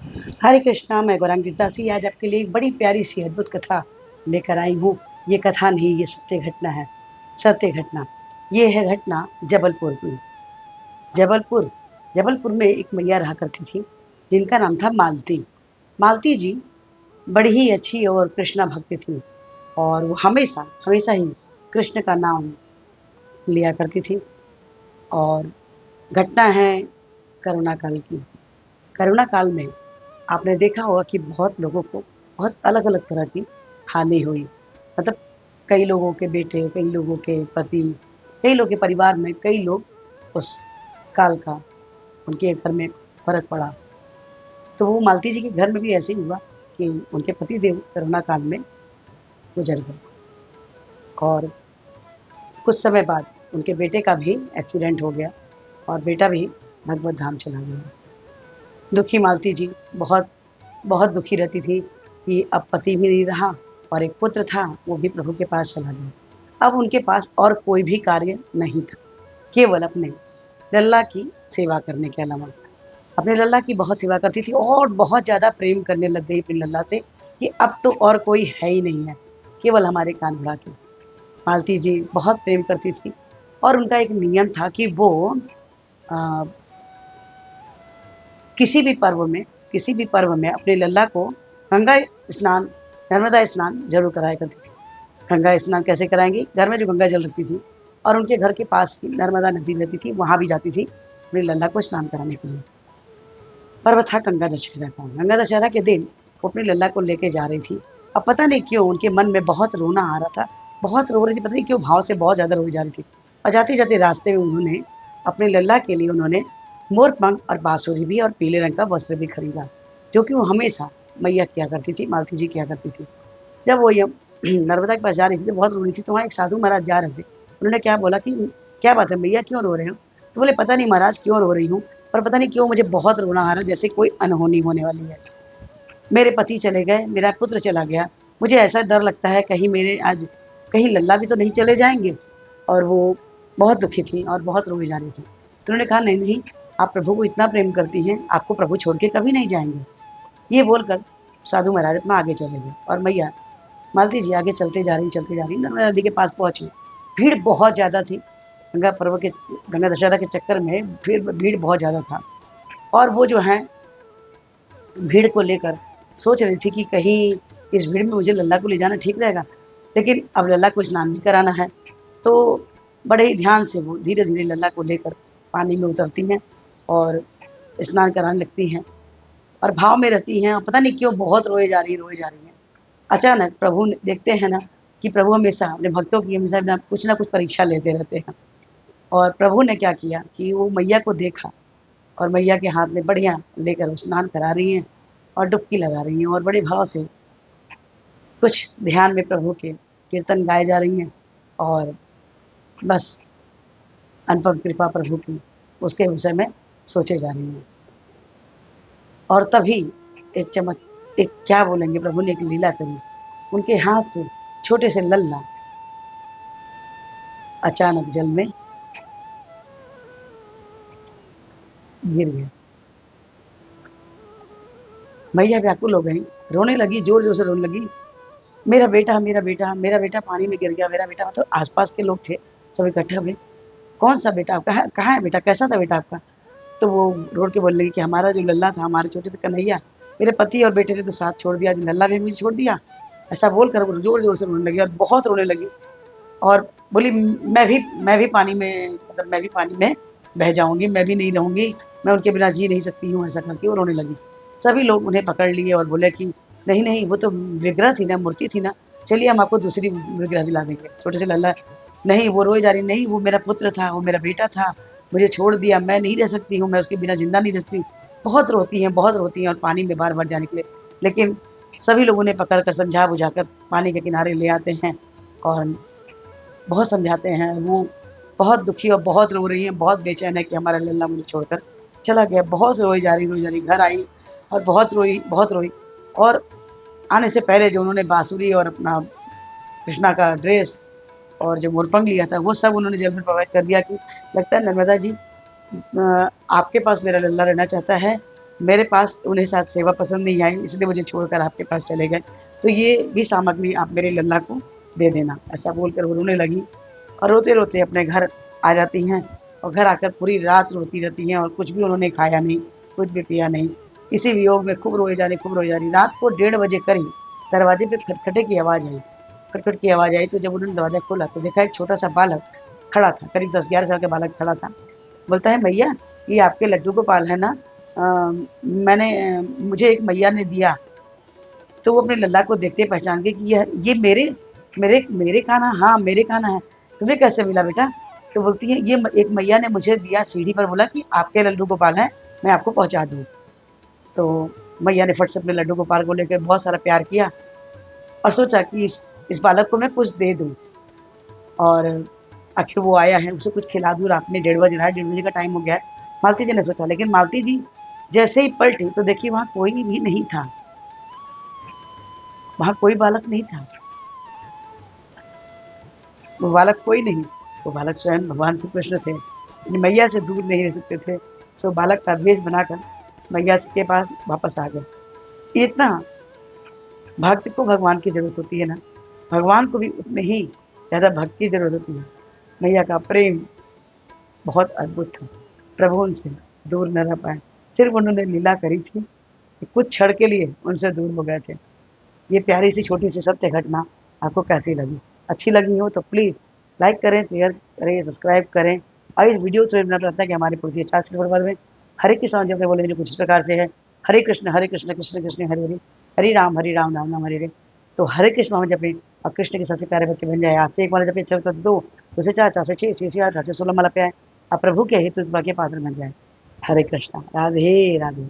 हरे कृष्णा, मैं गौरांग दासी आज आपके लिए एक बड़ी प्यारी सी अद्भुत कथा लेकर आई हूँ। ये कथा नहीं, ये सत्य घटना है। सत्य घटना ये है घटना जबलपुर की। जबलपुर जबलपुर में एक मैया रहा करती थी जिनका नाम था मालती। मालती जी बड़ी ही अच्छी और कृष्णा भक्त थी और वो हमेशा हमेशा ही कृष्ण का नाम लिया करती थी। और घटना है करोना काल की। करोना काल में आपने देखा होगा कि बहुत लोगों को बहुत अलग-अलग तरह की हानि हुई। मतलब कई लोगों के बेटे, कई लोगों के पति, कई लोगों के परिवार में कई लोग उस काल का उनके घर में फ़र्क पड़ा। तो वो मालती जी के घर में भी ऐसे ही हुआ कि उनके पतिदेव कोरोना काल में गुज़र गए और कुछ समय बाद उनके बेटे का भी एक्सीडेंट हो गया और बेटा भी भगवत धाम चला गया। दुखी मालती जी बहुत बहुत दुखी रहती थी कि अब पति भी नहीं रहा और एक पुत्र था, वो भी प्रभु के पास चला गया। अब उनके पास और कोई भी कार्य नहीं था, केवल अपने लल्ला की सेवा करने के अलावा। अपने लल्ला की बहुत सेवा करती थी और बहुत ज़्यादा प्रेम करने लग गई अपने लल्ला से कि अब तो और कोई है ही नहीं है, केवल हमारे कान्हा की। मालती जी बहुत प्रेम करती थी और उनका एक नियम था कि वो अ, किसी भी पर्व में अपने लल्ला को गंगा स्नान, नर्मदा स्नान ज़रूर कराया करती थी। गंगा स्नान कैसे कराएँगी? घर में जो गंगा जल रखती थी और उनके घर के पास ही नर्मदा नदी रहती थी, वहाँ भी जाती थी अपने लल्ला को स्नान कराने के लिए। पर्व था गंगा दशहरा का। गंगा दशहरा के दिन वो अपने लल्ला को लेके जा रही थी। अब पता नहीं क्यों उनके मन में बहुत रोना आ रहा था, बहुत रो रही थी, पता नहीं क्यों भाव से बहुत ज़्यादा रोई जा रही थी। और जाते-जाते रास्ते में उन्होंने अपने लल्ला के लिए उन्होंने मोरपंख और बाँसुरी भी और पीले रंग का वस्त्र भी खरीदा, जो कि वो हमेशा मैया किया करती थी, मालती जी किया करती थी। जब वो नर्मदा के पास जा रही थी तो बहुत रो रही थी, तो वहाँ एक साधु महाराज जा रहे थे। उन्होंने क्या बोला कि क्या बात है भैया क्यों रो रहे हो? तो बोले पता नहीं महाराज क्यों रो रही हूँ, पर पता नहीं क्यों मुझे बहुत रोना आ रहा है जैसे कोई अनहोनी होने वाली है। मेरे पति चले गए, मेरा पुत्र चला गया, मुझे ऐसा डर लगता है कहीं मेरे आज कहीं लल्ला भी तो नहीं चले जाएँगे। और वो बहुत दुखी थी और बहुत रोई जा रही थी। तो उन्होंने कहा नहीं, नहीं आप प्रभु को इतना प्रेम करती हैं, आपको प्रभु छोड़ के कभी नहीं जाएँगे। ये बोलकर साधु महाराज अपना आगे चले गए और मैया मालती जी आगे चलते जा रही, नर्मदा नदी के पास पहुँची। भीड़ बहुत ज़्यादा थी, गंगा दशहरा के चक्कर में भीड़ बहुत ज़्यादा था और वो जो है भीड़ को लेकर सोच रही थी कि कहीं इस भीड़ में मुझे लल्ला को ले जाना ठीक रहेगा, लेकिन अब लल्ला को स्नान भी कराना है। तो बड़े ही ध्यान से वो धीरे-धीरे लल्ला को लेकर पानी में उतरती हैं और स्नान कराने लगती हैं और भाव में रहती हैं और पता नहीं क्यों बहुत रोए जा रही हैं। अचानक प्रभु ने देखते हैं ना कि प्रभु हमेशा अपने भक्तों की हमेशा ना कुछ परीक्षा लेते रहते हैं और प्रभु ने क्या किया कि वो मैया को देखा और मैया के हाथ में बढ़िया लेकर वो स्नान करा रही हैं और डुबकी लगा रही हैं और बड़े भाव से कुछ ध्यान में प्रभु के कीर्तन गाए जा रही हैं और बस अनुपम कृपा प्रभु की उसके विषय में सोचे जा रही हैं। और तभी एक क्या बोलेंगे प्रभु ने एक लीला करी। उनके हाथ से छोटे से लल्ला अचानक जल में गिर गया। मैया व्याकुल हो गई, रोने लगी, ज़ोर-ज़ोर से रोने लगी, मेरा बेटा, मेरा बेटा, मेरा बेटा पानी में गिर गया, मेरा बेटा। मतलब आस-पास के लोग थे, सब इकट्ठे हो गए, कौन-सा बेटा आपका है? कहाँ है बेटा? कैसा था बेटा आपका? तो वो रो के बोलने लगी कि हमारा जो लल्ला था, हमारे छोटे से कन्हैया, मेरे पति और बेटे ने तो साथ छोड़ दिया, आज लल्ला ने मुझे छोड़ दिया। ऐसा बोलकर वो ज़ोर-ज़ोर से रोने लगी और बहुत रोने लगी और बोली मैं भी पानी में मतलब मैं भी पानी में बह जाऊँगी, मैं भी नहीं रहूँगी, मैं उनके बिना जी नहीं सकती हूँ, ऐसा करके वो रोने लगी। सभी लोग उन्हें पकड़ लिए और बोले कि नहीं, नहीं वो तो विग्रह थी ना, मूर्ति थी ना, चलिए हम आपको दूसरी विग्रह दिला देंगे। छोटे से लल्ला नहीं वो रोए जा रही, नहीं वो मेरा पुत्र था, वो मेरा बेटा था, मुझे छोड़ दिया, मैं नहीं रह सकती हूँ, मैं उसके बिना ज़िंदा नहीं रह सकती। बहुत रोती हैं और पानी में बार-बार जाने के लिए। लेकिन सभी लोग उन्हें पकड़ कर समझा-बुझाकर पानी के किनारे ले आते हैं और बहुत समझाते हैं। वो बहुत दुखी और बहुत रो रही हैं, बहुत बेचैन है कि हमारा लल्ला मुझे छोड़कर चला गया। बहुत रोई जा रही, घर आई और बहुत रोई और आने से पहले जो उन्होंने बाँसुरी और अपना कृष्णा का ड्रेस और जो मोरपंख लिया था, वो सब उन्होंने जल में प्रवाहित कर दिया कि लगता है नर्मदा जी आपके पास मेरा लल्ला रहना चाहता है मेरे पास उन्हें शायद सेवा पसंद नहीं आई, इसलिए मुझे छोड़कर आपके पास चले गए। तो ये भी सामग्री आप मेरे लल्ला को दे देना। ऐसा बोलकर वो रोने लगी और रोते-रोते अपने घर आ जाती हैं और घर आकर पूरी रात रोती रहती हैं और कुछ भी उन्होंने खाया नहीं, कुछ भी पिया नहीं। इसी वियोग में खूब रोई जा रही, खूब रोई जा रही। रात को 1:30 बजे करीब दरवाजे पे खटखटे की आवाज़ आई। खटखट की आवाज़ आई तो जब उन्होंने दरवाज़ा खोला तो देखा एक छोटा-सा बालक खड़ा था, करीब 10-11 साल का बालक खड़ा था। बोलता है, "भैया, ये आपके लड्डू गोपाल है ना? मुझे एक मैया ने दिया।" तो वो अपने लल्ला को देखते ही पहचान गई कि ये मेरे मेरे मेरे कान्हा, हाँ, मेरे कान्हा है। तुम्हें कैसे मिला बेटा? तो बोलती है, "ये एक मैया ने मुझे दिया सीढ़ी पर, बोला कि आपके लड्डू गोपाल हैं, मैं आपको पहुँचा दूँ।" तो मैया ने फट से अपने लड्डू गोपाल को लेके बहुत सारा प्यार किया और सोचा कि इस बालक को मैं कुछ दे दूँ और आखिर वो आया है, उसे कुछ खिला दूँ। रात में 1:30 बज रहा है, 1:30 बजे का टाइम हो गया है। मालती जी ने सोचा, लेकिन मालती जी जैसे ही पलटी तो देखिए वहाँ कोई भी नहीं था, वहाँ कोई बालक नहीं था। वो बालक कोई नहीं, वो बालक स्वयं भगवान श्री कृष्ण थे। अपनी मैया से दूर नहीं रह सकते थे, सो बालक का वेश बनाकर मैया के पास वापस आ गए। इतना भक्त को भगवान की ज़रूरत होती है ना, भगवान को भी उतनी ही ज़्यादा भक्त की ज़रूरत होती है। मैया का प्रेम बहुत अद्भुत था, प्रभु उनसे दूर न रह पाए। सिर्फ़ उन्होंने लीला करी थी कि कुछ क्षण के लिए उनसे दूर हो गए थे। ये प्यारी सी छोटी सी सत्य घटना आपको कैसी लगी? अच्छी लगी हो तो प्लीज़ लाइक करें, शेयर करें, सब्सक्राइब करें और इस वीडियो से मिनट रहता है कि हमारी पूरी 50 नंबर में हरे कृष्ण जब बोले जो कुछ इस प्रकार से है, हरे कृष्ण कृष्ण कृष्ण हरे हरे, हरे राम राम राम हरे हरे। तो हरे कृष्ण हम जपें और कृष्ण के सबसे प्यारे बच्चे बन जाए। आज से एक बार जपें, 6 2, 2 से 4, 4 से 6, 6 से 8, 8 से 16 माला पे आए और प्रभु के हित के पात्र बन जाए। हरे कृष्णा, राधे राधे।